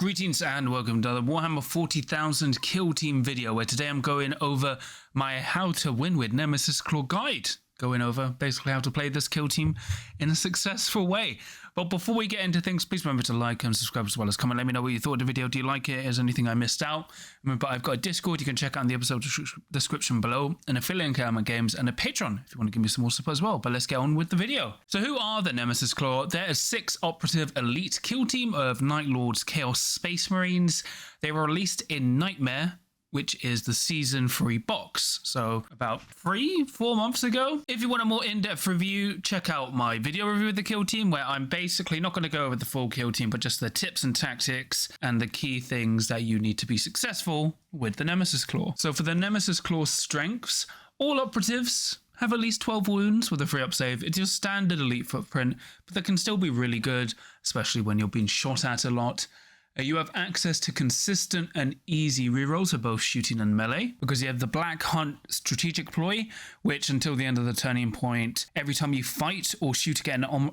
Greetings and welcome to the Warhammer 40,000 Kill Team video, where today I'm going over my how to win with Nemesis Claw guide. Going over basically how to play this kill team in a successful way. But before we get into things, please remember to like and subscribe as well as comment. Let me know what you thought of the video. Do you like it? Is there anything I missed out? Remember, I've got a Discord you can check out in the episode description below, an affiliate link on my games, and a Patreon if you want to give me some more support as well. But let's get on with the video. So who are the Nemesis Claw? They're a 6 operative elite kill team of Night Lords Chaos Space Marines. They were released in Nightmare, which is the Season 3 box. So about 3-4 months ago. If you want a more in-depth review, check out my video review of the kill team, where I'm basically not going to go over the full kill team, but just the tips and tactics and the key things that you need to be successful with the Nemesis Claw. So for the Nemesis Claw strengths, all operatives have at least 12 wounds with a 3-up save. It's your standard elite footprint, but that can still be really good, especially when you're being shot at a lot. You have access to consistent and easy rerolls for both shooting and melee, because you have the Black Hunt strategic ploy, which until the end of the turning point, every time you fight or shoot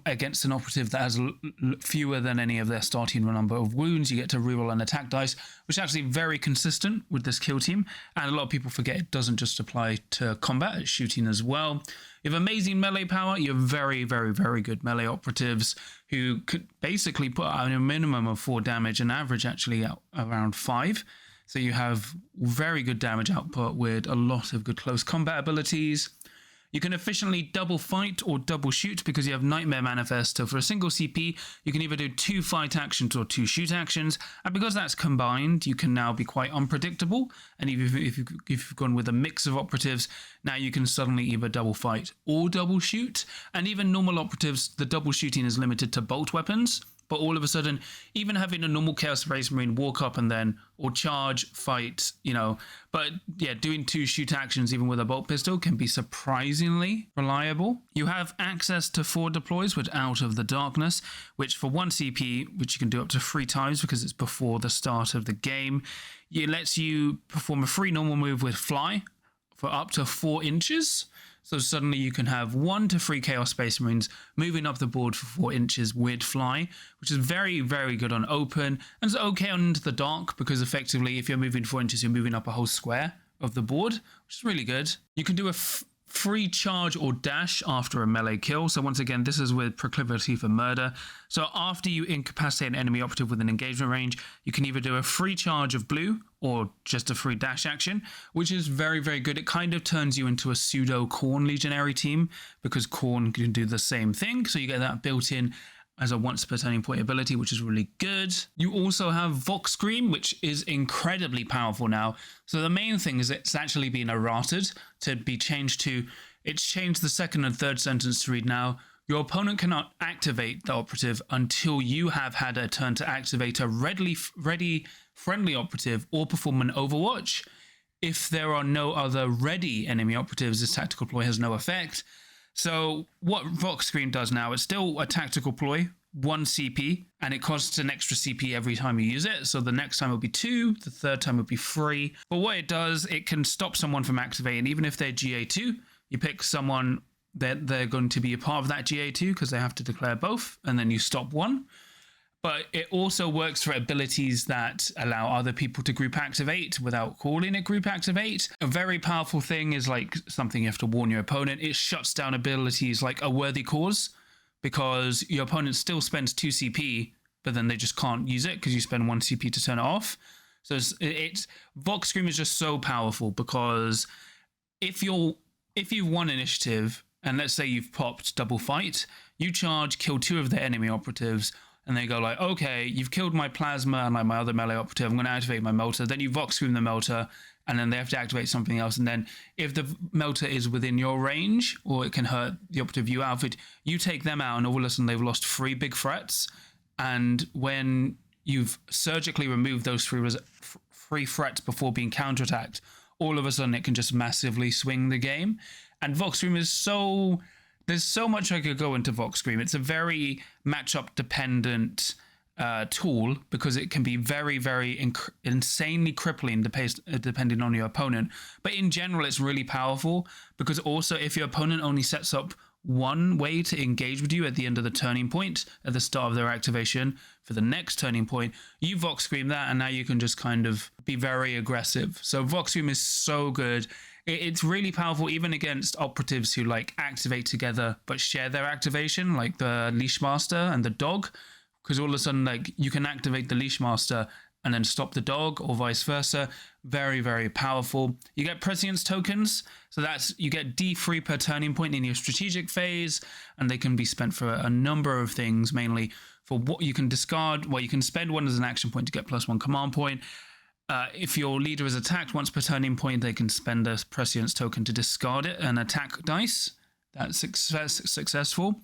against an operative that has fewer than any of their starting number of wounds, you get to reroll an attack dice, which is actually very consistent with this kill team. And a lot of people forget it doesn't just apply to combat, it's shooting as well. You have amazing melee power. You have very, very, very good melee operatives who could basically put out a minimum of 4 damage and average actually out around 5. So you have very good damage output with a lot of good close combat abilities. You can efficiently double fight or double shoot because you have Nightmare Manifest. So for a single CP, you can either do 2 fight actions or 2 shoot actions. And because that's combined, you can now be quite unpredictable. And if you've gone with a mix of operatives, now you can suddenly either double fight or double shoot. And even normal operatives, the double shooting is limited to bolt weapons. But all of a sudden, even having a normal Chaos Space Marine walk up and then, or charge, fight, but yeah, doing 2 shoot actions even with a bolt pistol can be surprisingly reliable. You have access to 4 deploys with Out of the Darkness, which for 1 CP, which you can do up to 3 times because it's before the start of the game, it lets you perform a free normal move with Fly for up to 4 inches. So suddenly you can have 1 to 3 Chaos Space Marines moving up the board for 4 inches with Fly, which is very, very good on open. And it's okay on Into the Dark, because effectively if you're moving 4 inches, you're moving up a whole square of the board, which is really good. You can do a free charge or dash after a melee kill. So once again, this is with proclivity for murder. So after you incapacitate an enemy operative with an engagement range, you can either do a free charge of blue or just a free dash action, which is very, very good. It kind of turns you into a pseudo Khorne legionary team, because Khorne can do the same thing. So you get that built in as a once per turning point ability, which is really good. You also have Vox Scream, which is incredibly powerful now. So the main thing is it's actually been errated to be changed to, it's changed the 2nd and 3rd sentence to read now: your opponent cannot activate the operative until you have had a turn to activate a ready friendly operative or perform an overwatch. If there are no other ready enemy operatives, this tactical ploy has no effect. So what Vox Scream does now, it's still a tactical ploy, 1 CP, and it costs an extra CP every time you use it. So the next time will be 2, the 3rd time will be 3. But what it does, it can stop someone from activating, even if they're GA2. You pick someone that they're going to be a part of that GA2 because they have to declare both, and then you stop one. But it also works for abilities that allow other people to group activate without calling it group activate. A very powerful thing is like something you have to warn your opponent. It shuts down abilities like a worthy cause, because your opponent still spends 2 CP, but then they just can't use it because you spend 1 CP to turn it off. So Vox Scream is just so powerful, because if you've won initiative and let's say you've popped double fight, you charge, kill 2 of the enemy operatives, and they go like, okay, you've killed my plasma and like my other melee operative, I'm going to activate my melter. Then you Vox Scream the melter, and then they have to activate something else. And then if the melter is within your range, or it can hurt the operative you outfit, you take them out, and all of a sudden they've lost 3 big threats. And when you've surgically removed those 3 threats before being counterattacked, all of a sudden it can just massively swing the game. And Vox Scream is so... There's so much I could go into Vox Scream. It's a very matchup dependent tool, because it can be very, very insanely crippling depending on your opponent. But in general, it's really powerful, because also if your opponent only sets up one way to engage with you at the end of the turning point, at the start of their activation for the next turning point, you Vox Scream that, and now you can just kind of be very aggressive. So Vox Scream is so good. It's really powerful even against operatives who like activate together but share their activation, like the Leash Master and the dog, because all of a sudden like you can activate the Leash Master and then stop the dog, or vice versa. Very, very powerful. You get prescience tokens, so that's, you get D3 per turning point in your strategic phase, and they can be spent for a number of things, mainly for what you can discard. Well, you can spend one as an action point to get +1 command point. If your leader is attacked once per turning point, they can spend a prescience token to discard it and attack dice. That's successful.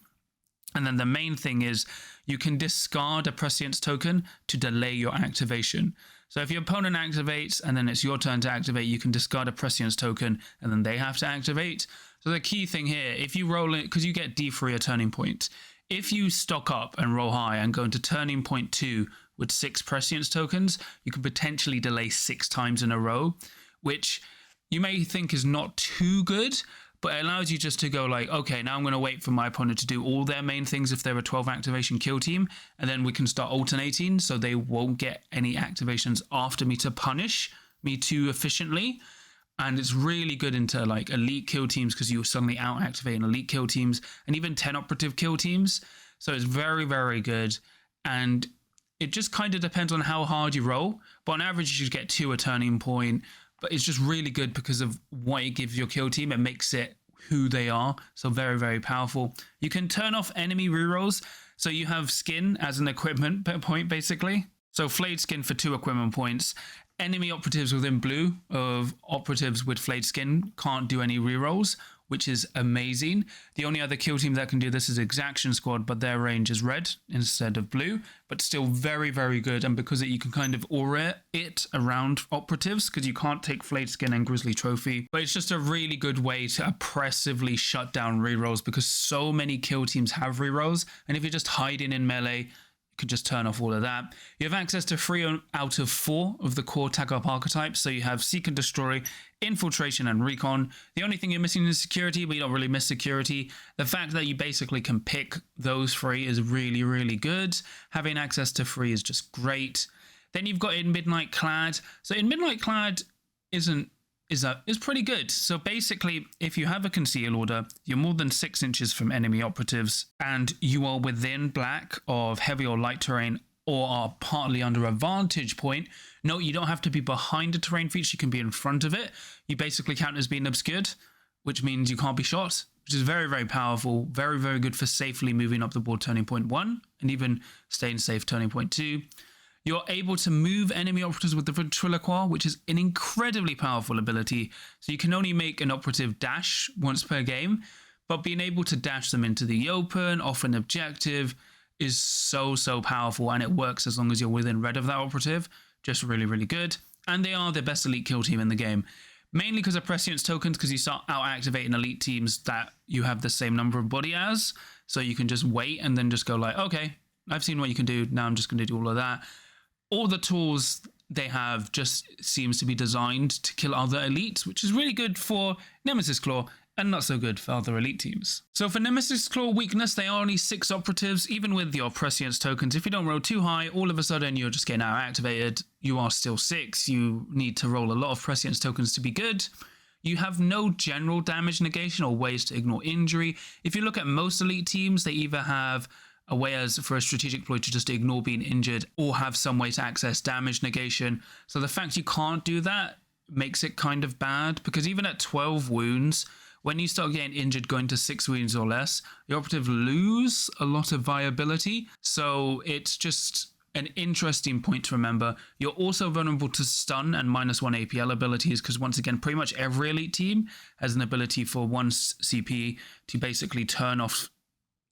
And then the main thing is you can discard a prescience token to delay your activation. So if your opponent activates and then it's your turn to activate, you can discard a prescience token and then they have to activate. So the key thing here, if you roll it, because you get D3 a turning point, if you stock up and roll high and go into turning point 2 with 6 prescience tokens, you can potentially delay 6 times in a row, which you may think is not too good, but it allows you just to go like, okay, now I'm going to wait for my opponent to do all their main things if they're a 12 activation kill team, and then we can start alternating so they won't get any activations after me to punish me too efficiently. And it's really good into like elite kill teams because you suddenly out activating elite kill teams and even 10 operative kill teams. So it's very, very good. And it just kind of depends on how hard you roll, but on average you should get 2 a turning point. But it's just really good because of what it gives your kill team. It makes it who they are. So very, very powerful. You can turn off enemy rerolls. So you have skin as an equipment point, basically. So flayed skin for 2 equipment points. Enemy operatives within blue of operatives with flayed skin can't do any rerolls, which is amazing. The only other kill team that can do this is Exaction Squad, but their range is red instead of blue, but still very, very good. And because you can kind of aura it around operatives, because you can't take Flayed Skin and Grizzly Trophy, but it's just a really good way to oppressively shut down rerolls because so many kill teams have rerolls. And if you're just hiding in melee, could just turn off all of that. You have access to 3 out of 4 of the core tag-up archetypes. So you have Seek and Destroy, Infiltration, and Recon. The only thing you're missing is Security, but you don't really miss Security. The fact that you basically can pick those 3 is really, really good. Having access to 3 is just great. Then you've got in Midnight Clad. So in Midnight Clad is pretty good. So basically, if you have a conceal order, you're more than 6 inches from enemy operatives, and you are within black of heavy or light terrain, or are partly under a vantage point. No, you don't have to be behind a terrain feature, you can be in front of it. You basically count as being obscured, which means you can't be shot, which is very, very powerful. Very, very good for safely moving up the board turning point 1, and even staying safe turning point 2. You're able to move enemy operatives with the Ventriloquy, which is an incredibly powerful ability. So you can only make an operative dash once per game, but being able to dash them into the open, off an objective, is so, so powerful, and it works as long as you're within red of that operative. Just really, really good. And they are the best elite kill team in the game. Mainly because of prescience tokens, because you start out-activating elite teams that you have the same number of body as. So you can just wait and then just go like, okay, I've seen what you can do, now I'm just going to do all of that. All the tools they have just seems to be designed to kill other elites, which is really good for Nemesis Claw and not so good for other elite teams. So for Nemesis Claw weakness, they are only 6 operatives, even with your prescience tokens. If you don't roll too high, all of a sudden you're just getting out activated. You are still 6. You need to roll a lot of prescience tokens to be good. You have no general damage negation or ways to ignore injury. If you look at most elite teams, they either have a way as for a strategic ploy to just ignore being injured, or have some way to access damage negation. So the fact you can't do that makes it kind of bad, because even at 12 wounds, when you start getting injured going to 6 wounds or less, the operative lose a lot of viability. So it's just an interesting point to remember. You're also vulnerable to stun and -1 APL abilities, because once again, pretty much every elite team has an ability for 1 CP to basically turn off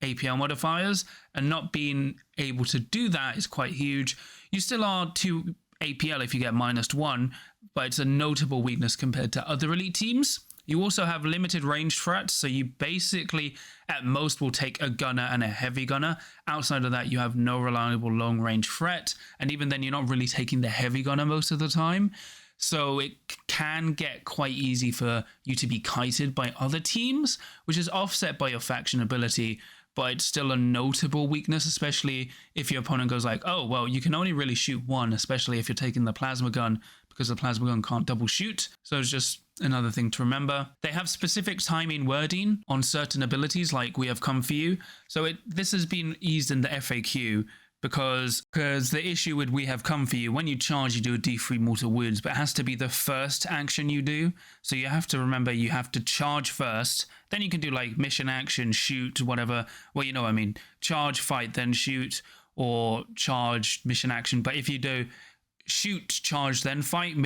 APL modifiers, and not being able to do that is quite huge. You still are 2 APL if you get -1, but it's a notable weakness compared to other elite teams. You also have limited range threats, so you basically at most will take a gunner and a heavy gunner. Outside of that, you have no reliable long range threat, and even then you're not really taking the heavy gunner most of the time. So it can get quite easy for you to be kited by other teams, which is offset by your faction ability, but it's still a notable weakness, especially if your opponent goes like, oh, well, you can only really shoot one, especially if you're taking the plasma gun, because the plasma gun can't double shoot. So it's just another thing to remember. They have specific timing wording on certain abilities, like we have come for you. So this has been eased in the FAQ, because the issue with we have come for you, when you charge, you do a D3 mortal wounds, but it has to be the first action you do. So you have to remember you have to charge first, then you can do like mission action, shoot, whatever. Well, you know what I mean. Charge, fight, then shoot, or charge, mission action. But if you do shoot, charge, then fight,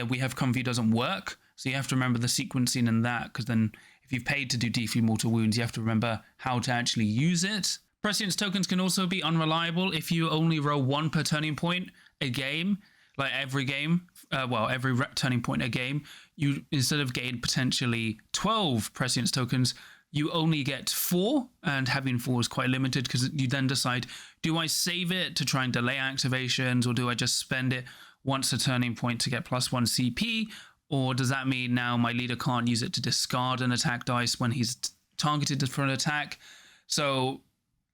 we have come for you doesn't work. So you have to remember the sequencing in that, because then if you've paid to do D3 mortal wounds, you have to remember how to actually use it. Prescience tokens can also be unreliable if you only roll one per turning point a game, like every game, every turning point a game, you, instead of getting potentially 12 prescience tokens, you only get 4, and having 4 is quite limited, because you then decide, do I save it to try and delay activations, or do I just spend it once a turning point to get +1 CP, or does that mean now my leader can't use it to discard an attack dice when he's targeted for an attack? So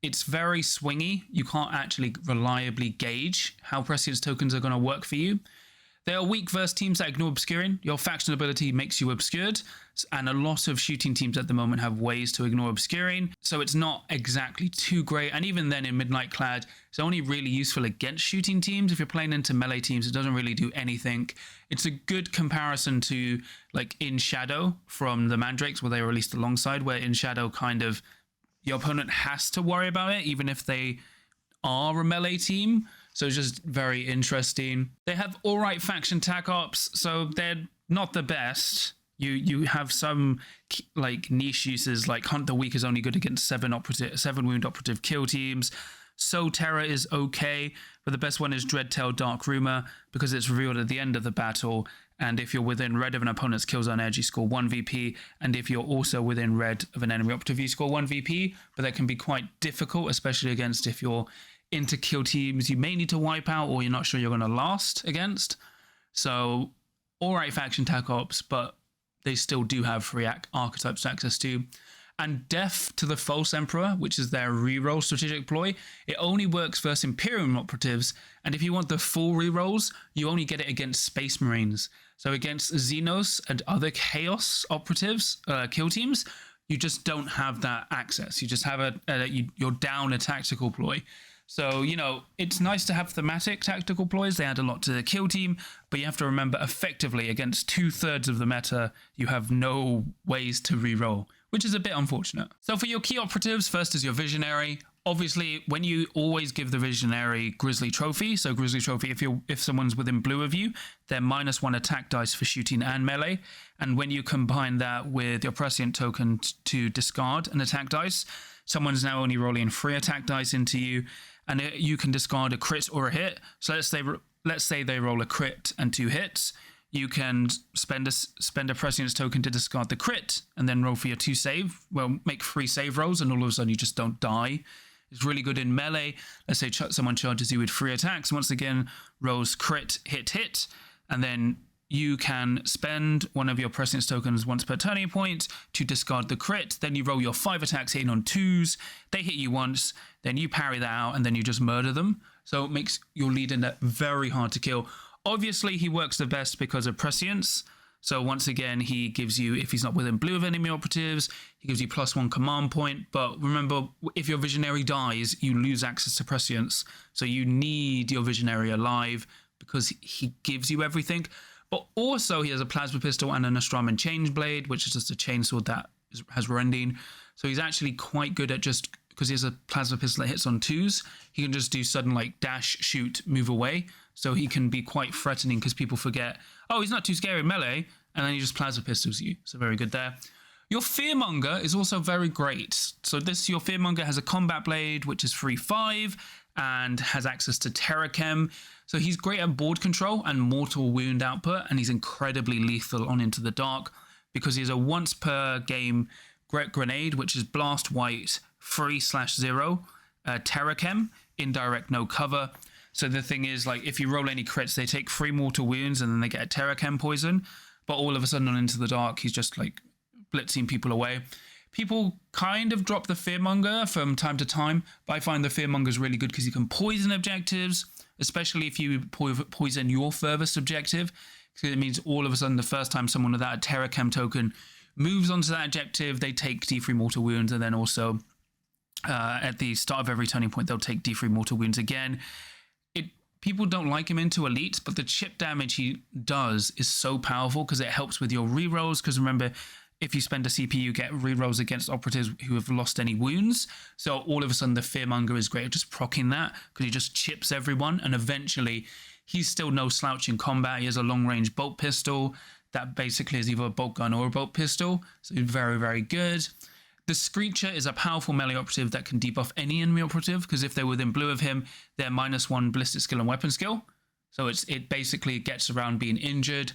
it's very swingy. You can't actually reliably gauge how prescience tokens are going to work for you. They are weak versus teams that ignore obscuring. Your faction ability makes you obscured, and a lot of shooting teams at the moment have ways to ignore obscuring, so it's not exactly too great. And even then in Midnight Clad, it's only really useful against shooting teams. If you're playing into melee teams, it doesn't really do anything. It's a good comparison to like In Shadow from the Mandrakes, where they were released alongside, where In Shadow kind of, your opponent has to worry about it, even if they are a melee team. So it's just very interesting. They have all right faction tac ops, so they're not the best. You have some like niche uses, like Hunt the Weak is only good against 7 wound operative kill teams. So Terror is okay, but the best one is Dreadtail Dark Rumor, because it's revealed at the end of the battle, and if you're within red of an opponent's kill zone edge, you score 1 VP, and if you're also within red of an enemy operative, you score 1 VP, but that can be quite difficult, especially against if you're into kill teams you may need to wipe out, or you're not sure you're going to last against. So, alright faction tac ops, but they still do have free archetypes to access to. And Death to the False Emperor, which is their reroll strategic ploy, it only works versus Imperium operatives, and if you want the full rerolls, you only get it against Space Marines. So against Xenos and other Chaos operatives, kill teams, you just don't have that access. You just have you're down a tactical ploy. So, you know, it's nice to have thematic tactical ploys. They add a lot to the kill team, but you have to remember effectively against 2/3 of the meta, you have no ways to reroll, which is a bit unfortunate. So for your key operatives, first is your Visionary. Obviously, when you always give the Visionary Grizzly Trophy, so Grizzly Trophy, if someone's within blue of you, they're -1 attack dice for shooting and melee. And when you combine that with your Prescient token to discard an attack dice, someone's now only rolling 3 attack dice into you, and you can discard a crit or a hit. So let's say they roll a crit and 2 hits. You can spend a Prescience token to discard the crit, and then roll for your 2 save. Well, make 3 save rolls, and all of a sudden you just don't die. It's really good in melee. Let's say someone charges you with 3 attacks. Once again, rolls crit, hit, and then you can spend one of your Prescience tokens once per turning point to discard the crit. Then you roll your 5 attacks hitting on 2s. They hit you once, then you parry that out, and then you just murder them. So it makes your leader very hard to kill. Obviously, he works the best because of Prescience. So once again, he gives you, if he's not within blue of enemy operatives, he gives you +1 command point. But remember, if your Visionary dies, you lose access to Prescience. So you need your Visionary alive because he gives you everything. But also, he has a Plasma Pistol and an Astraman Changeblade, which is just a chainsword that has rending. So he's actually quite good at just, because he has a Plasma Pistol that hits on 2s, he can just do sudden like dash, shoot, move away. So he can be quite threatening because people forget, oh, he's not too scary in melee, and then he just Plasma Pistols you. So very good there. Your Fearmonger is also very great. So your Fearmonger has a Combat Blade, which is 3/5, and has access to Terrachem. So he's great at board control and mortal wound output, and he's incredibly lethal on Into the Dark because he has a once per game grenade, which is Blast White 3/0, Terrachem, indirect no cover. So the thing is, like, if you roll any crits, they take 3 mortal wounds and then they get a Terra Chem poison. But all of a sudden on Into the Dark, he's just like blitzing people away. People kind of drop the Fearmonger from time to time, but I find the Fearmonger is really good because you can poison objectives, especially if you poison your furthest objective. Because it means all of a sudden the first time someone without a Terra Chem token moves onto that objective, they take D3 mortal wounds, and then also at the start of every turning point, they'll take D3 mortal wounds again. People don't like him into elites, but the chip damage he does is so powerful because it helps with your rerolls. Because remember, if you spend a CP, you get rerolls against operatives who have lost any wounds. So all of a sudden, the Fearmonger is great at just proccing that because he just chips everyone. And eventually, he's still no slouch in combat. He has a long-range bolt pistol that basically is either a bolt gun or a bolt pistol. So he's very, very good. The Screecher is a powerful melee operative that can debuff any enemy operative, because if they're within blue of him, they're -1 ballistic skill and weapon skill. So it basically gets around being injured.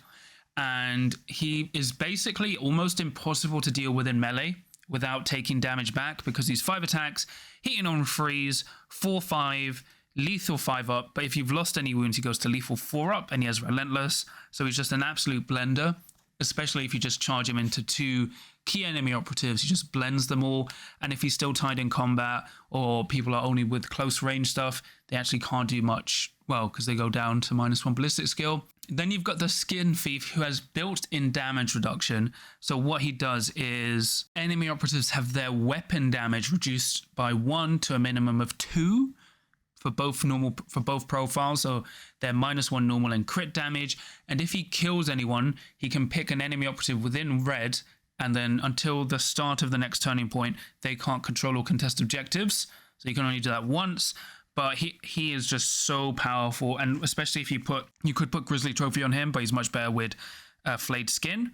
And he is basically almost impossible to deal with in melee without taking damage back, because he's 5 attacks, hitting on freeze, 4-5, lethal 5 up. But if you've lost any wounds, he goes to lethal 4 up, and he has relentless. So he's just an absolute blender, especially if you just charge him into 2 key enemy operatives. He just blends them all. And if he's still tied in combat, or people are only with close range stuff, they actually can't do much, well, because they go down to -1 ballistic skill. Then you've got the Skin Thief, who has built-in damage reduction. So what he does is enemy operatives have their weapon damage reduced by 1 to a minimum of 2 for both profiles. So they're -1 normal and crit damage. And if he kills anyone, he can pick an enemy operative within red, and then until the start of the next turning point, they can't control or contest objectives. So you can only do that once. But he is just so powerful, and especially if you could put Grizzly Trophy on him, but he's much better with Flayed Skin.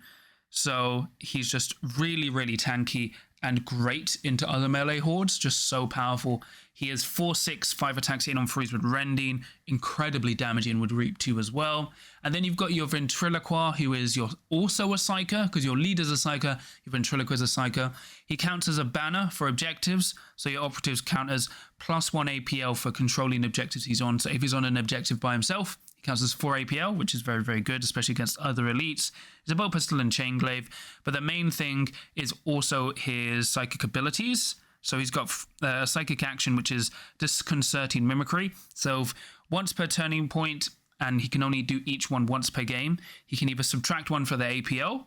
So he's just really, really tanky and great into other melee hordes, just so powerful. He has 4-6, 5 attacks in on freeze with Rending, incredibly damaging with Reap 2 as well. And then you've got your Ventriloquist, who is also a Psyker, because your leader's a Psyker, your Ventriloquist is a Psyker. He counts as a banner for objectives, so your operatives count as +1 APL for controlling objectives he's on. So if he's on an objective by himself, he counts as 4 APL, which is very, very good, especially against other elites. He's a bow pistol and chain glaive, but the main thing is also his psychic abilities. So he's got a psychic action, which is disconcerting mimicry. So once per turning point, and he can only do each one once per game, he can either subtract 1 for their APL,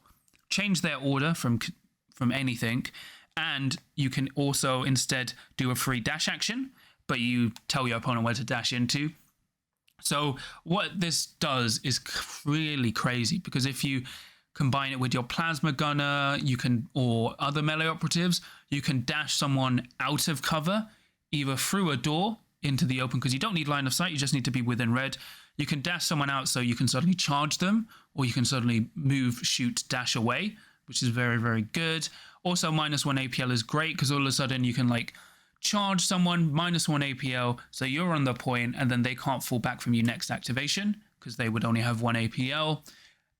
change their order from anything, and you can also instead do a free dash action, but you tell your opponent where to dash into. So what this does is really crazy, because if you combine it with your plasma gunner, or other melee operatives, you can dash someone out of cover, either through a door into the open, because you don't need line of sight, you just need to be within red. You can dash someone out so you can suddenly charge them, or you can suddenly move, shoot, dash away, which is very, very good. Also, -1 APL is great, because all of a sudden you can charge someone, -1 APL, so you're on the point, and then they can't fall back from you next activation, because they would only have 1 APL.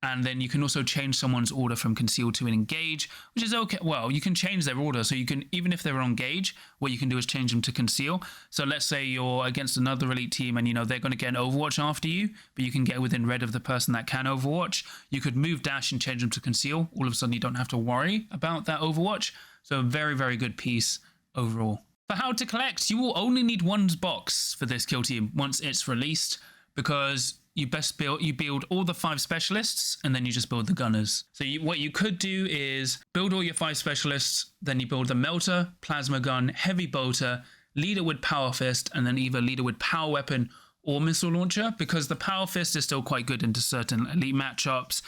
And then you can also change someone's order from conceal to engage, which is okay. Well, you can change their order. So you can, even if they're on engage, what you can do is change them to conceal. So let's say you're against another elite team and, they're going to get an Overwatch after you, but you can get within red of the person that can Overwatch. You could move dash and change them to conceal. All of a sudden, you don't have to worry about that Overwatch. So a very, very good piece overall. For how to collect, you will only need 1 box for this kill team once it's released, because you build all the 5 specialists, and then you just build the gunners. So what you could do is build all your 5 specialists, then you build the melter, plasma gun, heavy bolter, leader with power fist, and then either leader with power weapon or missile launcher, because the power fist is still quite good into certain elite matchups.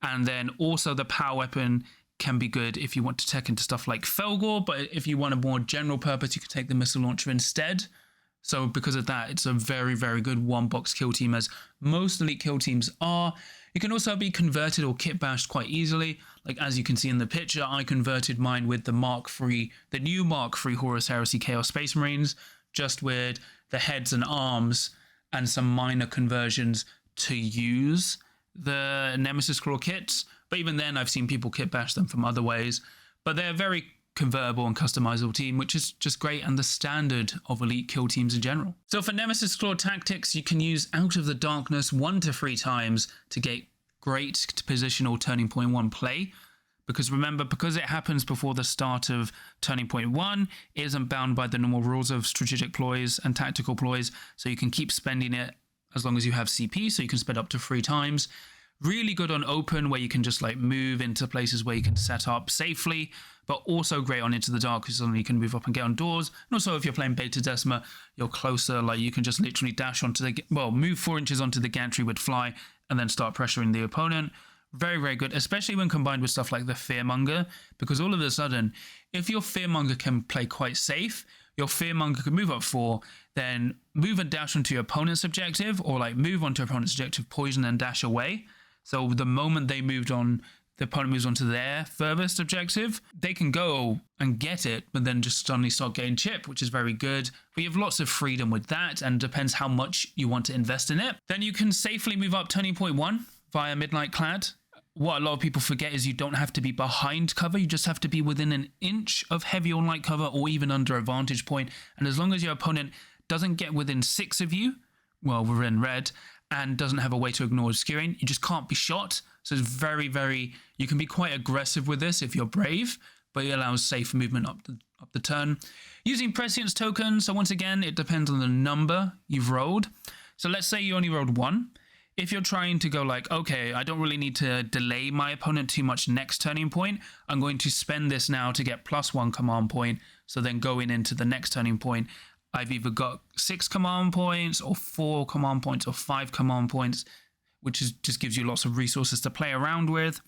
And then also the power weapon can be good if you want to tech into stuff like Felgor, but if you want a more general purpose, you could take the missile launcher instead. So because of that, it's a very, very good 1-box kill team, as most elite kill teams are. You can also be converted or kit bashed quite easily. Like as you can see in the picture, I converted mine with the new Mark III Horus Heresy Chaos Space Marines, just with the heads and arms and some minor conversions to use the Nemesis Claw kits. But even then, I've seen people kit bash them from other ways. But they're very convertible and customizable team, which is just great and the standard of elite kill teams in general. So for Nemesis Claw tactics, you can use Out of the Darkness 1 to 3 times to get great positional Turning Point 1 play. Because remember, because it happens before the start of Turning Point 1, it isn't bound by the normal rules of strategic ploys and tactical ploys, so you can keep spending it as long as you have CP, so you can spend up to 3 times. Really good on open, where you can just like move into places where you can set up safely, but also great on Into the Dark, because suddenly you can move up and get on doors. And also if you're playing Beta Decima, you're closer, like you can just literally dash onto the, well, move 4 inches onto the gantry with fly, and then start pressuring the opponent. Very, very good, especially when combined with stuff like the Fearmonger, because all of a sudden, if your Fearmonger can play quite safe, your Fearmonger can move up 4, then move and dash onto your opponent's objective, or like move onto your opponent's objective, poison and dash away. So the moment they moved on, the opponent moves on to their furthest objective, they can go and get it, but then just suddenly start getting chip, which is very good. But you have lots of freedom with that, and depends how much you want to invest in it. Then you can safely move up Turning Point 1 via Midnight Clad. What a lot of people forget is you don't have to be behind cover, you just have to be within an inch of heavy or light cover, or even under a vantage point. And as long as your opponent doesn't get within 6 of you, well, we're in red, and doesn't have a way to ignore skewing, you just can't be shot. So it's very, very, you can be quite aggressive with this if you're brave, but it allows safe movement up the turn. Using prescience tokens, so once again, it depends on the number you've rolled. So let's say you only rolled 1. If you're trying to go like, okay, I don't really need to delay my opponent too much next turning point, I'm going to spend this now to get +1 command point. So then going into the next turning point, I've either got 6 command points or 4 command points or 5 command points, which is just gives you lots of resources to play around with.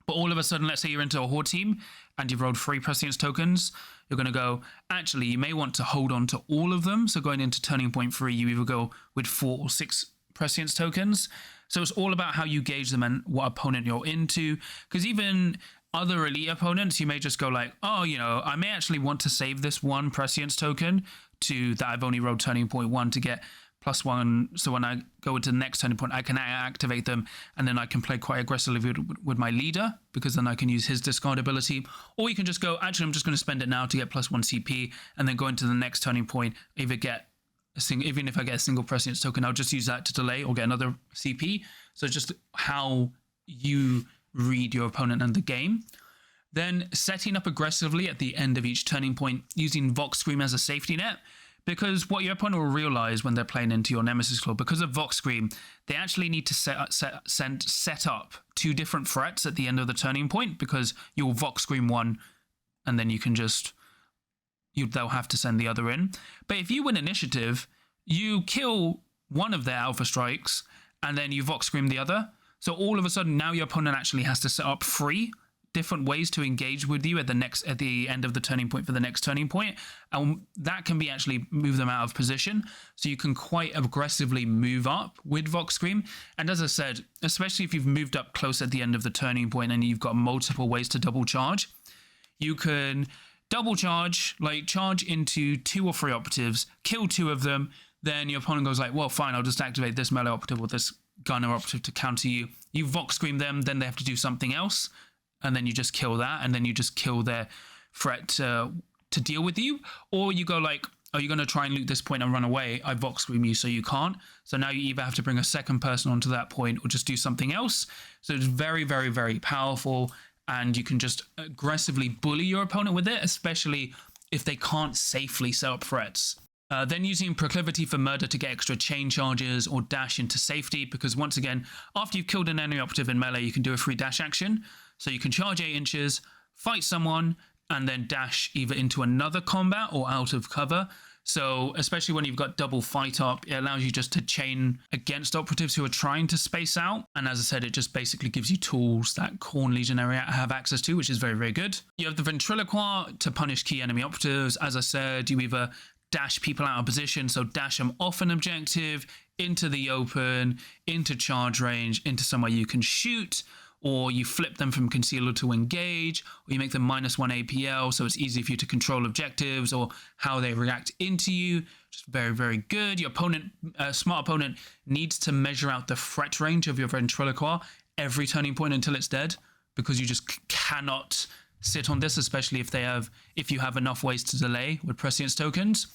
But all of a sudden, let's say you're into a horde team and you've rolled 3 prescience tokens, you're going to go, actually, you may want to hold on to all of them. So going into turning point 3, you either go with 4 or 6 prescience tokens. So it's all about how you gauge them and what opponent you're into, because even other elite opponents, you may just go like, oh, you know, I may actually want to save this 1 prescience token to that I've only rolled turning point 1 to get +1, so when I go into the next turning point, I can activate them, and then I can play quite aggressively with my leader, because then I can use his discard ability. Or you can just go, actually, I'm just going to spend it now to get +1 CP, and then go into the next turning point, either get even if I get a single prescience token, I'll just use that to delay or get another CP. So just how you read your opponent and the game. Then setting up aggressively at the end of each turning point, using Vox Scream as a safety net, because what your opponent will realize when they're playing into your Nemesis Claw, because of Vox Scream, they actually need to set up 2 different threats at the end of the turning point, because you'll Vox Scream 1 and then you can just, they'll have to send the other in. But if you win initiative, you kill one of their alpha strikes and then you Vox Scream the other. So all of a sudden now your opponent actually has to set up 3 different ways to engage with you at the end of the turning point for the next turning point, and that can be actually move them out of position, so you can quite aggressively move up with Vox Scream. And as I said, especially if you've moved up close at the end of the turning point and you've got multiple ways to double charge, you can double charge, like charge into 2 or 3 operatives, kill 2 of them, then your opponent goes like, well, fine, I'll just activate this melee operative or this gunner operative to counter you. You Vox Scream them, then they have to do something else, and then you just kill that, and then you just kill their threat to deal with you. Or you go like, oh, you're going to try and loot this point and run away. I Vox Scream you, so you can't. So now you either have to bring a second person onto that point or just do something else. So it's very, very, very powerful, and you can just aggressively bully your opponent with it, especially if they can't safely set up threats. Then using Proclivity for Murder to get extra chain charges or dash into safety, because once again, after you've killed an enemy operative in melee, you can do a free dash action. So you can charge 8 inches, fight someone, and then dash either into another combat or out of cover. So especially when you've got double fight up, it allows you just to chain against operatives who are trying to space out. And as I said, it just basically gives you tools that Khorne Legionary have access to, which is very, very good. You have the Ventriloquist to punish key enemy operatives. As I said, you either dash people out of position, so dash them off an objective, into the open, into charge range, into somewhere you can shoot, or you flip them from concealer to engage, or you make them -1 APL, so it's easy for you to control objectives or how they react into you. Just very, very good. Your opponent, smart opponent, needs to measure out the threat range of your Ventriloquist every turning point until it's dead, because you just cannot sit on this, especially if you have enough ways to delay with prescience tokens.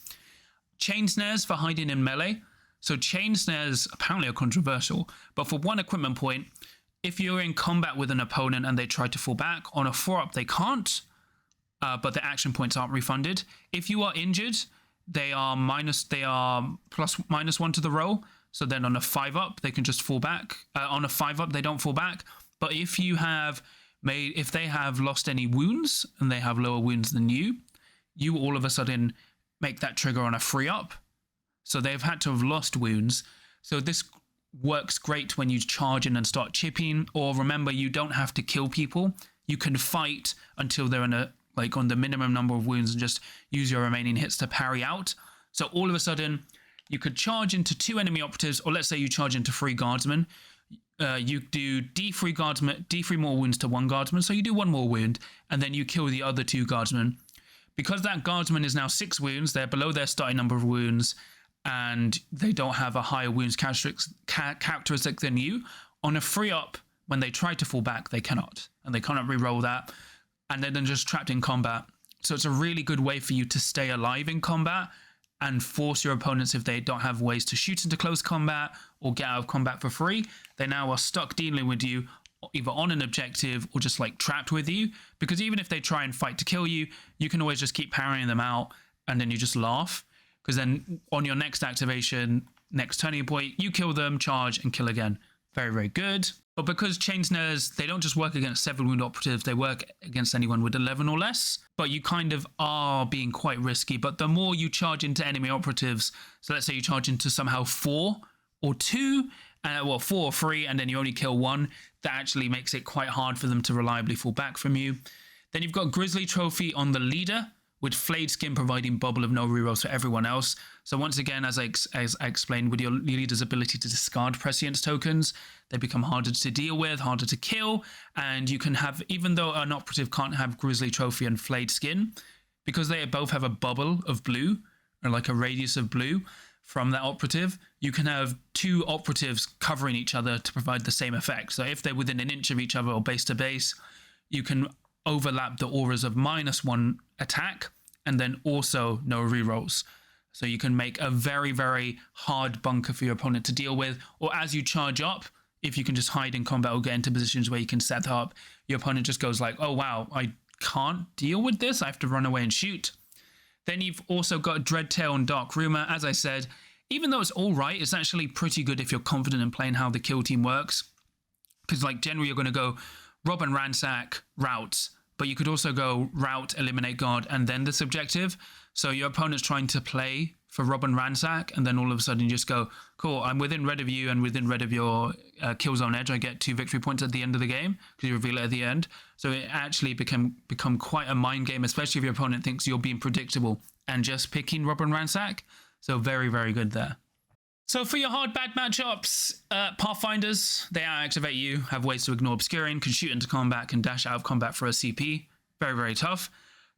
Chain snares for hiding in melee. So chain snares apparently are controversial, but for one equipment point, if you're in combat with an opponent and they try to fall back, on a 4-up they can't, but the action points aren't refunded. If you are injured, they are -1 to the roll. So then on a 5-up, they can just fall back. On a 5-up, they don't fall back. But if they have lost any wounds and they have lower wounds than you all of a sudden make that trigger on a 3-up. So they've had to have lost wounds. So this works great when you charge in and start chipping. Or remember, you don't have to kill people. You can fight until they're on the minimum number of wounds and just use your remaining hits to parry out. So all of a sudden, you could charge into 2 enemy operatives, or let's say you charge into 3 guardsmen. You do D3 more wounds to 1 guardsman, so you do 1 more wound, and then you kill the other 2 guardsmen. Because that guardsman is now 6 wounds, they're below their starting number of wounds, and they don't have a higher wounds characteristic than you. On a 3-up, when they try to fall back, they cannot, and they cannot re-roll that, and they're then just trapped in combat. So it's a really good way for you to stay alive in combat and force your opponents, if they don't have ways to shoot into close combat or get out of combat for free, they now are stuck dealing with you either on an objective or just like trapped with you. Because even if they try and fight to kill you, you can always just keep parrying them out and then you just laugh. Because then on your next activation, next turning point, you kill them, charge and kill again. Very, very good. But because chain snares, they don't just work against 7 wound operatives, they work against anyone with 11 or less. But you kind of are being quite risky. But the more you charge into enemy operatives, so let's say you charge into somehow 4 or 2, 4 or 3, and then you only kill 1, that actually makes it quite hard for them to reliably fall back from you. Then you've got Grizzly Trophy on the leader, with Flayed Skin providing bubble of no rerolls for everyone else. So once again, as I explained, with your leader's ability to discard prescience tokens, they become harder to deal with, harder to kill, and you can have, even though an operative can't have Grizzly Trophy and Flayed Skin, because they both have a bubble of blue, or like a radius of blue from that operative, you can have 2 operatives covering each other to provide the same effect. So if they're within an inch of each other or base to base, you can overlap the auras of -1 attack and then also no rerolls. So you can make a very, very hard bunker for your opponent to deal with. Or as you charge up, if you can just hide in combat or get into positions where you can set up, your opponent just goes like, oh wow, I can't deal with this, I have to run away and shoot. Then you've also got Dreadtail and Dark Rumor. As I said, even though it's all right, it's actually pretty good if you're confident in playing how the kill team works. Because like generally you're going to go rob and ransack, routes, but you could also go route, eliminate guard, and then this objective. So your opponent's trying to play for rob and ransack, and then all of a sudden you just go, cool, I'm within red of you and within red of your kill zone edge. I get 2 victory points at the end of the game because you reveal it at the end. So it actually become quite a mind game, especially if your opponent thinks you're being predictable and just picking rob and ransack. So very, very good there. So for your hard bad matchups, Pathfinders, they out-activate you, have ways to ignore obscuring, can shoot into combat, can dash out of combat for a CP. Very, very tough.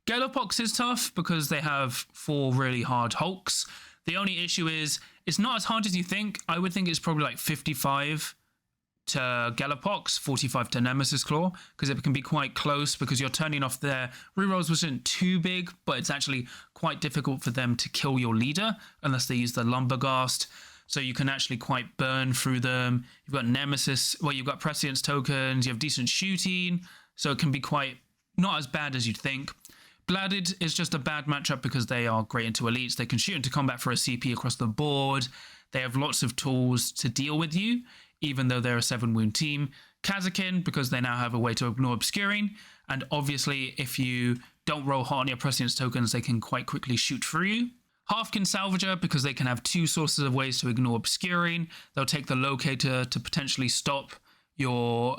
Gallowpox is tough because they have 4 really hard hulks. The only issue is it's not as hard as you think. I would think it's probably like 55 to Gallowpox, 45 to Nemesis Claw, because it can be quite close because you're turning off their rerolls, which isn't too big, but it's actually quite difficult for them to kill your leader unless they use the Lumberghast. So you can actually quite burn through them. You've got Nemesis, well, you've got prescience tokens, you have decent shooting, so it can be quite not as bad as you'd think. Blooded is just a bad matchup because they are great into elites. They can shoot into combat for a CP across the board. They have lots of tools to deal with you, even though they're a 7-wound team. Kazakin, because they now have a way to ignore obscuring. And obviously, if you don't roll hot on your prescience tokens, they can quite quickly shoot through you. Halfkin Salvager, because they can have 2 sources of ways to ignore obscuring. They'll take the locator to potentially stop your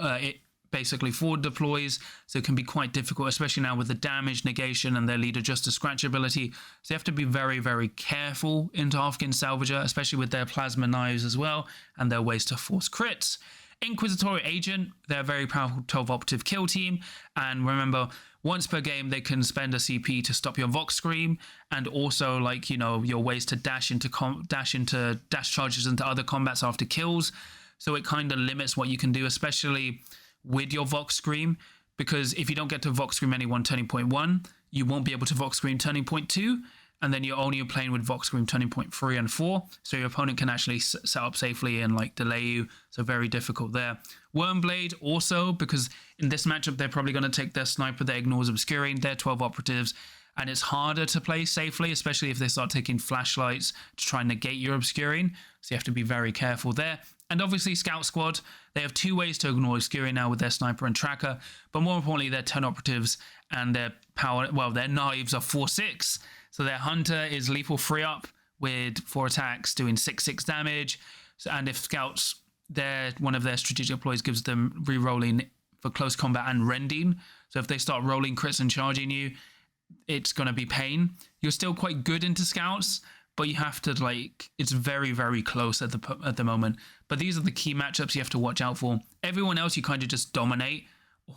basically forward deploys, so it can be quite difficult, especially now with the damage negation and their leader just a scratch ability. So you have to be very, very careful into Halfkin Salvager, especially with their plasma knives as well and their ways to force crits. Inquisitorial Agent, they're a very powerful 12 operative kill team, and remember, once per game they can spend a CP to stop your Vox Scream, and also like, you know, your ways to dash charges into other combats after kills. So it kind of limits what you can do, especially with your Vox Scream. because if you don't get to Vox Scream anyone turning point 1, you won't be able to Vox Scream turning point 2, and then you're only playing with Vox Scream turning point 3 and 4, so your opponent can actually set up safely and like delay you, so very difficult there. Wormblade also, because in this matchup they're probably going to take their sniper that ignores obscuring, their 12 operatives, and it's harder to play safely, especially if they start taking flashlights to try and negate your obscuring, so you have to be very careful there. And obviously Scout Squad, they have 2 ways to ignore obscuring now with their sniper and tracker, but more importantly their 10 operatives and their power, well, their knives are 4/6, so their hunter is lethal 3-up with 4 attacks doing 6/6 damage, and if scouts, one of their strategic ploys gives them re-rolling for close combat and rending, so if they start rolling crits and charging you, it's going to be pain. You're still quite good into scouts, but you have to, like, it's very, very close at the moment. But these are the key matchups you have to watch out for. Everyone else you kind of just dominate,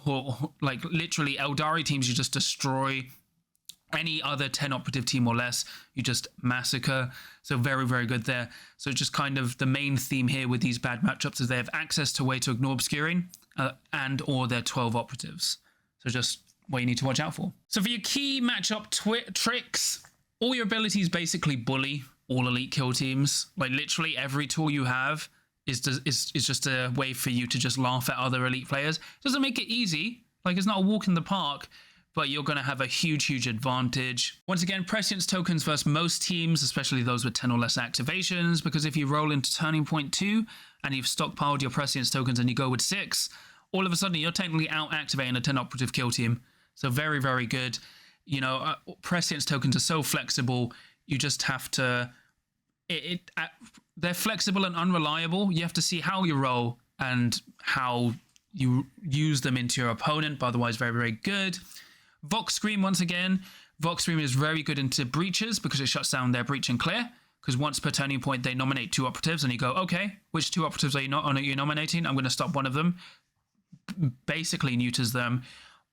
or like literally Eldari teams you just destroy. Any other 10 operative team or less, you just massacre. So very, very good there. So just kind of the main theme here with these bad matchups is they have access to a way to ignore obscuring and or their 12 operatives. So just what you need to watch out for. So for your key matchup tricks, all your abilities basically bully all elite kill teams. Like literally every tool you have is just a way for you to just laugh at other elite players. It doesn't make it easy. Like it's not a walk in the park, but you're going to have a huge advantage. Once again, prescience tokens versus most teams, especially those with 10 or less activations, because if you roll into turning point 2 and you've stockpiled your prescience tokens and you go with 6, all of a sudden you're technically out activating a 10 operative kill team. So very, very good. You know, prescience tokens are so flexible. You just have to, they're flexible and unreliable. You have to see how you roll and how you use them into your opponent, but otherwise very, very good. Vox Scream, once again, Vox Scream is very good into breaches because it shuts down their breach and clear. Because once per turning point, they nominate 2 operatives and you go, okay, which 2 operatives are you nominating? I'm going to stop one of them. Basically neuters them.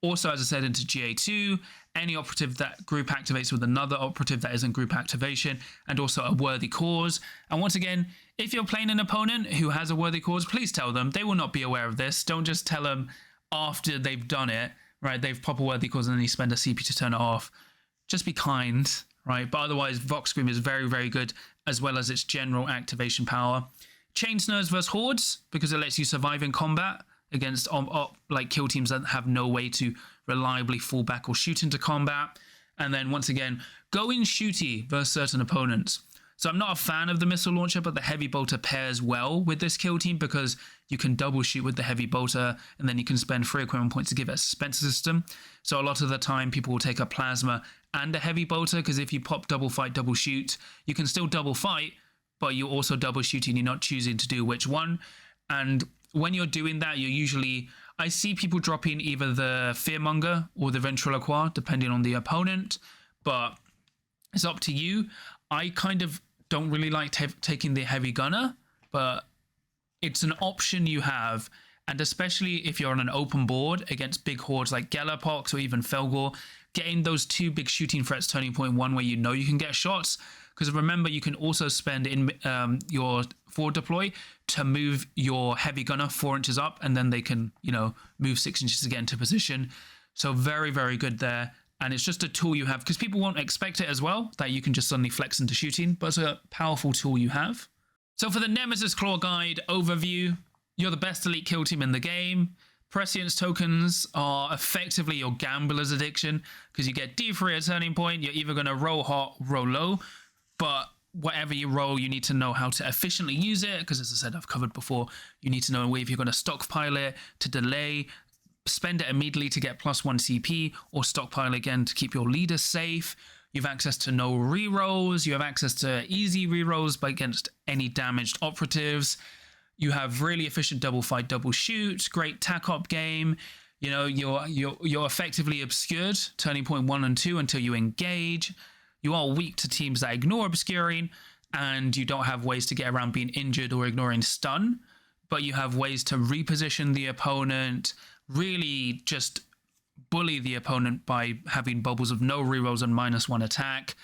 Also, as I said, into GA2, any operative that group activates with another operative that isn't group activation, and also a worthy cause. And once again, if you're playing an opponent who has a worthy cause, please tell them. They will not be aware of this. Don't just tell them after they've done it, right? They've pop a worthy cause and then you spend a CP to turn it off. Just be kind, right? But otherwise, Vox Scream is very, very good, as well as its general activation power. Chain Snares versus Hordes, because it lets you survive in combat against like kill teams that have no way to reliably fall back or shoot into combat. And then once again, going shooty versus certain opponents. So I'm not a fan of the missile launcher, but the heavy bolter pairs well with this kill team because you can double shoot with the heavy bolter and then you can spend 3 equipment points to give it a suspense system. So a lot of the time people will take a plasma and a heavy bolter, because if you pop double fight, double shoot, you can still double fight, but you're also double shooting. You're not choosing to do which one. And when you're doing that, you're usually, I see people dropping either the Fearmonger or the Ventriloquois, depending on the opponent, but it's up to you. I kind of don't really like taking the Heavy Gunner, but it's an option you have. And especially if you're on an open board against big hordes like Galapox or even Felgor, getting those 2 big shooting threats turning point 1 where you know you can get shots. Because remember, you can also spend in your forward deploy to move your heavy gunner 4 inches up, and then they can, you know, move 6 inches to get into position. So very, very good there. And it's just a tool you have, because people won't expect it as well, that you can just suddenly flex into shooting, but it's a powerful tool you have. So for the Nemesis Claw Guide overview, you're the best elite kill team in the game. Prescience tokens are effectively your gambler's addiction, because you get D3 at turning point. You're either going to roll hot, roll low, but whatever you roll, you need to know how to efficiently use it, because as I said, I've covered before, you need to know if you're going to stockpile it to delay, spend it immediately to get +1 CP, or stockpile again to keep your leader safe. You have access to no rerolls. You have access to easy rerolls against any damaged operatives. You have really efficient double fight, double shoot, great tac-op game. You know, you're effectively obscured, turning point 1 and 2 until you engage. You are weak to teams that ignore obscuring, and you don't have ways to get around being injured or ignoring stun, but you have ways to reposition the opponent, really just bully the opponent by having bubbles of no rerolls and -1 attack.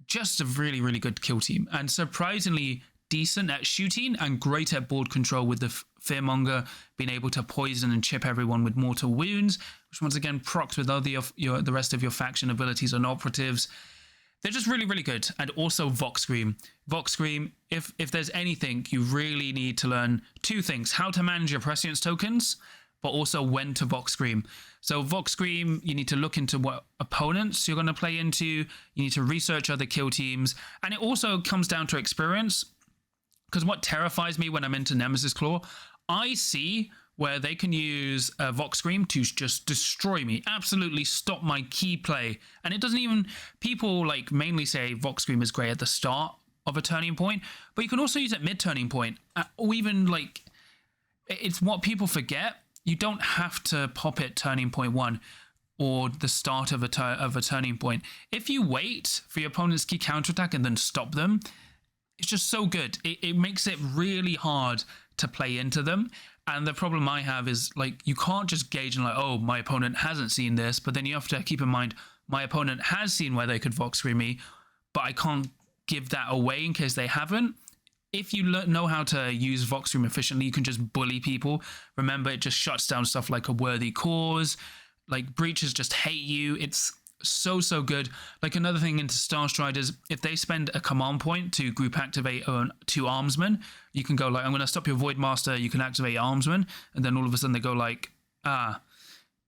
Just a really, really good kill team, and surprisingly decent at shooting and great at board control, with the Fearmonger being able to poison and chip everyone with mortal wounds, which once again procs with all the rest of your faction abilities and operatives. They're just really, really good. And also Vox Scream. Vox Scream, if there's anything, you really need to learn two things: how to manage your prescience tokens, but also when to Vox Scream. So Vox Scream, you need to look into what opponents you're going to play into. You need to research other kill teams. And it also comes down to experience. Because what terrifies me when I'm into Nemesis Claw, I see where they can use Vox Scream to just destroy me, absolutely stop my key play. And it doesn't even, people like mainly say Vox Scream is great at the start of a turning point, but you can also use it mid-turning point, or even like, it's what people forget. You don't have to pop it turning point 1 or the start of a turning point. If you wait for your opponent's key counterattack and then stop them, it's just so good. It makes it really hard to play into them. And the problem I have is, like, you can't just gauge and like, oh, my opponent hasn't seen this, but then you have to keep in mind my opponent has seen where they could Vox Scream me, but I can't give that away in case they haven't. If you know how to use Vox Scream efficiently, you can just bully people. Remember, it just shuts down stuff like a worthy cause. Like, breaches just hate you. It's so good. Like, another thing into Star Striders, if they spend a command point to group activate 2 armsmen, you can go like, I'm going to stop your Void Master, you can activate your armsman, and then all of a sudden they go like, ah,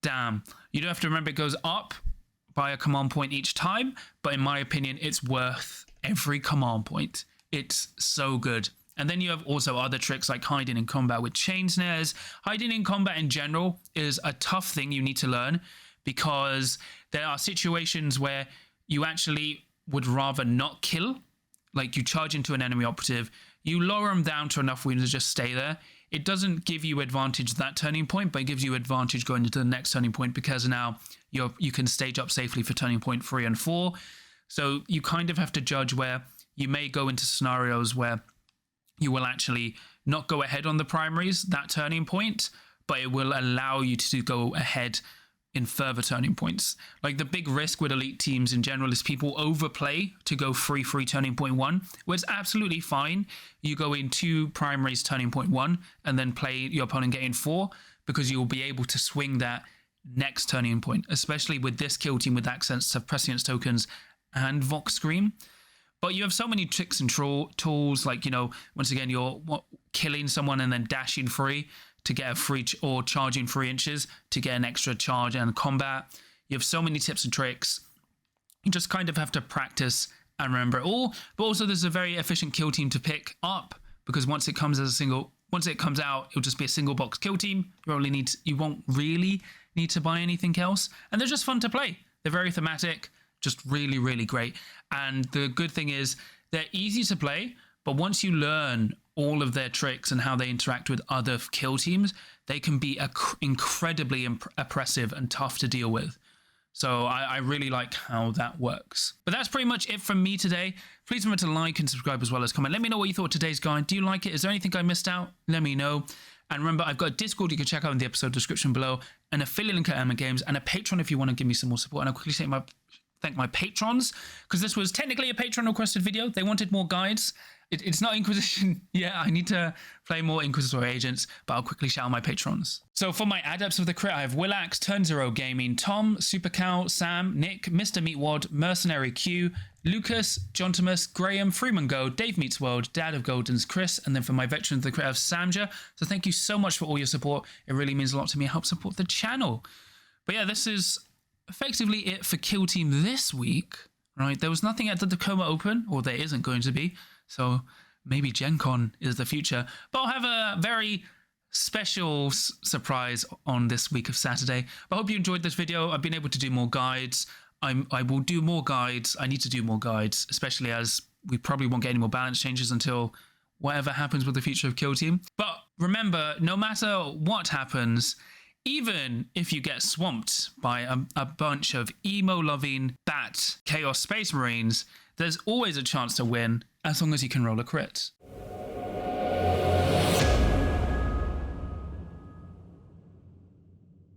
damn. You don't have to remember it goes up by a command point each time, but in my opinion, it's worth every command point. It's so good. And then you have also other tricks like hiding in combat with chain snares. Hiding in combat in general is a tough thing you need to learn, because there are situations where you actually would rather not kill. Like, you charge into an enemy operative, you lower them down to enough wounds to just stay there. It doesn't give you advantage that turning point, but it gives you advantage going into the next turning point, because now you can stage up safely for turning point 3 and 4. So you kind of have to judge where you may go into scenarios where you will actually not go ahead on the primaries, that turning point, but it will allow you to go ahead in further turning points. Like, the big risk with elite teams in general is people overplay to go 3-3 turning point 1, where it's absolutely fine. You go in 2 primaries turning point 1 and then play your opponent getting 4, because you'll be able to swing that next turning point, especially with this kill team with access to prescience tokens and Vox Scream. But you have so many tricks and tools, like, you know, once again, you're killing someone and then dashing free to get a free, or charging 3 inches to get an extra charge and combat. You have so many tips and tricks. You just kind of have to practice and remember it all. But also, there's a very efficient kill team to pick up, because once it comes out, it'll just be a single box kill team. You won't really need to buy anything else, and they're just fun to play. They're very thematic, just really, really great. And the good thing is they're easy to play, but once you learn all of their tricks and how they interact with other kill teams, they can be incredibly oppressive and tough to deal with. So I really like how that works. But that's pretty much it from me today. Please remember to like and subscribe, as well as comment. Let me know what you thought of today's guide. Do you like it? Is there anything I missed out? Let me know. And remember, I've got a Discord you can check out in the episode description below, an affiliate link at Emma Games, and a Patreon if you want to give me some more support. And I'll quickly thank my patrons, because this was technically a Patreon requested video. They wanted more guides. It's not Inquisition. Yeah, I need to play more Inquisitor agents, but I'll quickly shout out my patrons. So for my adepts of the crit, I have Willax, Turn Zero Gaming, Tom, Supercow, Sam, Nick, Mr. Meatwad, Mercenary Q, Lucas, John Thomas, Graham, Freeman Go, Dave Meets World, Dad of Goldens, Chris, and then for my veterans of the crit, I have Samja. So thank you so much for all your support. It really means a lot to me. It helps support the channel. But yeah, this is effectively it for Kill Team this week, right? There was nothing at the Tacoma Open, or there isn't going to be, so maybe Gen Con is the future. But I'll have a very special surprise on this week of Saturday. But I hope you enjoyed this video. I've been able to do more guides. I will do more guides. I need to do more guides, especially as we probably won't get any more balance changes until whatever happens with the future of Kill Team. But remember, no matter what happens, even if you get swamped by a bunch of emo-loving bat Chaos Space Marines, there's always a chance to win, as long as you can roll a crit.